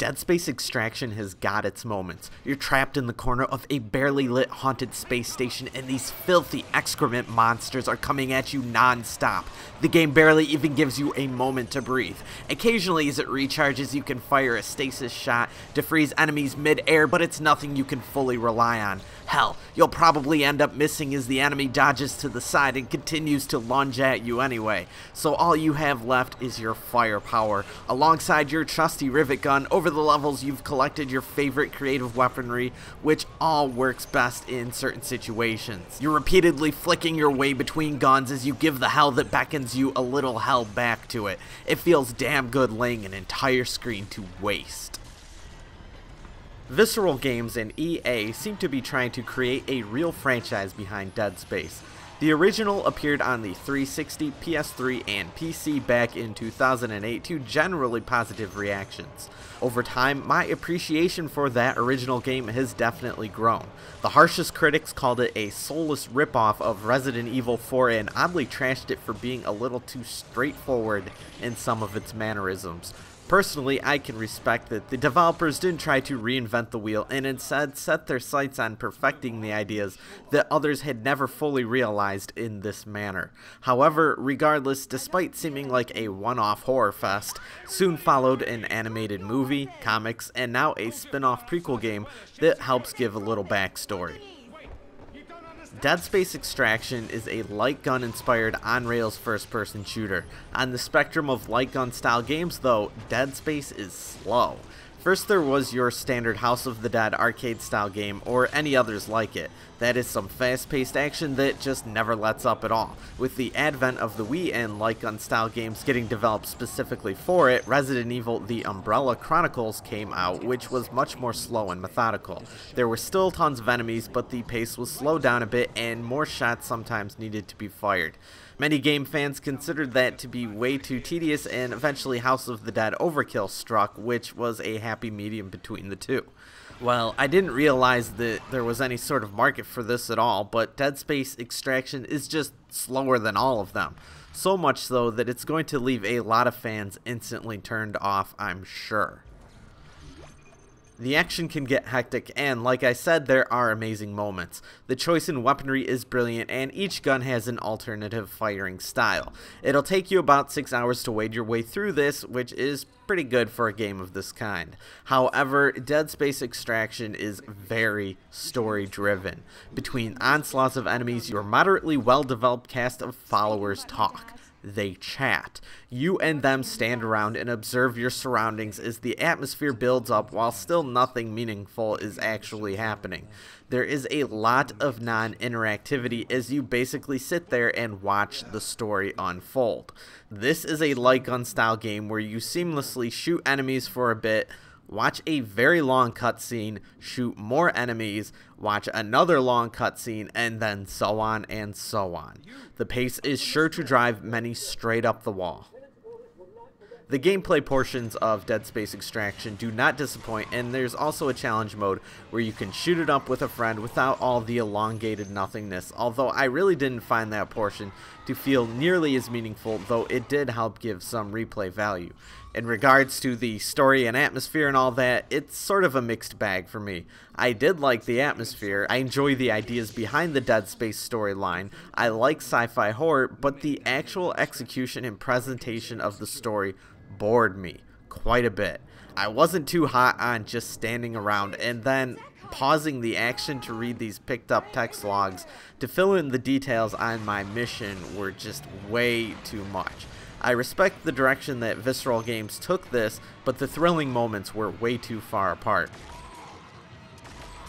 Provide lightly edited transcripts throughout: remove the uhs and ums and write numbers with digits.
Dead Space Extraction has got its moments. You're trapped in the corner of a barely lit haunted space station and these filthy excrement monsters are coming at you non-stop. The game barely even gives you a moment to breathe. Occasionally as it recharges you can fire a stasis shot to freeze enemies mid-air, but it's nothing you can fully rely on. Hell, you'll probably end up missing as the enemy dodges to the side and continues to lunge at you anyway. So all you have left is your firepower. Alongside your trusty rivet gun, over the levels you've collected your favorite creative weaponry, which all works best in certain situations. You're repeatedly flicking your way between guns as you give the hell that beckons you a little hell back to it. It feels damn good laying an entire screen to waste. Visceral Games and EA seem to be trying to create a real franchise behind Dead Space. The original appeared on the 360, PS3, and PC back in 2008 to generally positive reactions. Over time, my appreciation for that original game has definitely grown. The harshest critics called it a soulless ripoff of Resident Evil 4 and oddly trashed it for being a little too straightforward in some of its mannerisms. Personally, I can respect that the developers didn't try to reinvent the wheel and instead set their sights on perfecting the ideas that others had never fully realized in this manner. However, regardless, despite seeming like a one-off horror fest, soon followed an animated movie, comics, and now a spin-off prequel game that helps give a little backstory. Dead Space Extraction is a light gun inspired on-rails first-person shooter. On the spectrum of light gun style games though, Dead Space is slow. First there was your standard House of the Dead arcade style game or any others like it. That is some fast-paced action that just never lets up at all. With the advent of the Wii and light gun style games getting developed specifically for it, Resident Evil The Umbrella Chronicles came out, which was much more slow and methodical. There were still tons of enemies, but the pace was slowed down a bit and more shots sometimes needed to be fired. Many game fans considered that to be way too tedious, and eventually House of the Dead Overkill struck, which was a happy medium between the two. Well, I didn't realize that there was any sort of market for this at all, but Dead Space Extraction is just slower than all of them. So much so that it's going to leave a lot of fans instantly turned off, I'm sure. The action can get hectic, and like I said, there are amazing moments. The choice in weaponry is brilliant, and each gun has an alternative firing style. It'll take you about 6 hours to wade your way through this, which is pretty good for a game of this kind. However, Dead Space Extraction is very story-driven. Between onslaughts of enemies, your moderately well-developed cast of followers talk. They chat. You and them stand around and observe your surroundings as the atmosphere builds up while still nothing meaningful is actually happening. There is a lot of non-interactivity as you basically sit there and watch the story unfold. This is a light gun style game where you seamlessly shoot enemies for a bit, watch a very long cutscene, shoot more enemies, watch another long cutscene, and then so on and so on. The pace is sure to drive many straight up the wall. The gameplay portions of Dead Space Extraction do not disappoint, and there's also a challenge mode where you can shoot it up with a friend without all the elongated nothingness, although I really didn't find that portion to feel nearly as meaningful, though it did help give some replay value. In regards to the story and atmosphere and all that, it's sort of a mixed bag for me. I did like the atmosphere, I enjoy the ideas behind the Dead Space storyline, I like sci-fi horror, but the actual execution and presentation of the story bored me quite a bit. I wasn't too hot on just standing around and then pausing the action to read these picked up text logs to fill in the details on my mission were just way too much. I respect the direction that Visceral Games took this, but the thrilling moments were way too far apart.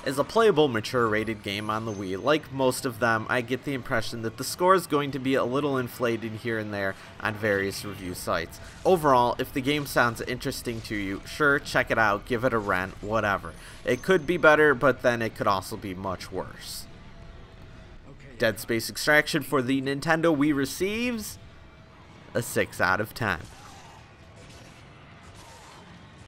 As a playable mature rated game on the Wii, like most of them, I get the impression that the score is going to be a little inflated here and there on various review sites. Overall, if the game sounds interesting to you, sure, check it out, give it a rent, whatever. It could be better, but then it could also be much worse. Dead Space Extraction for the Nintendo Wii receives a 6 out of 10.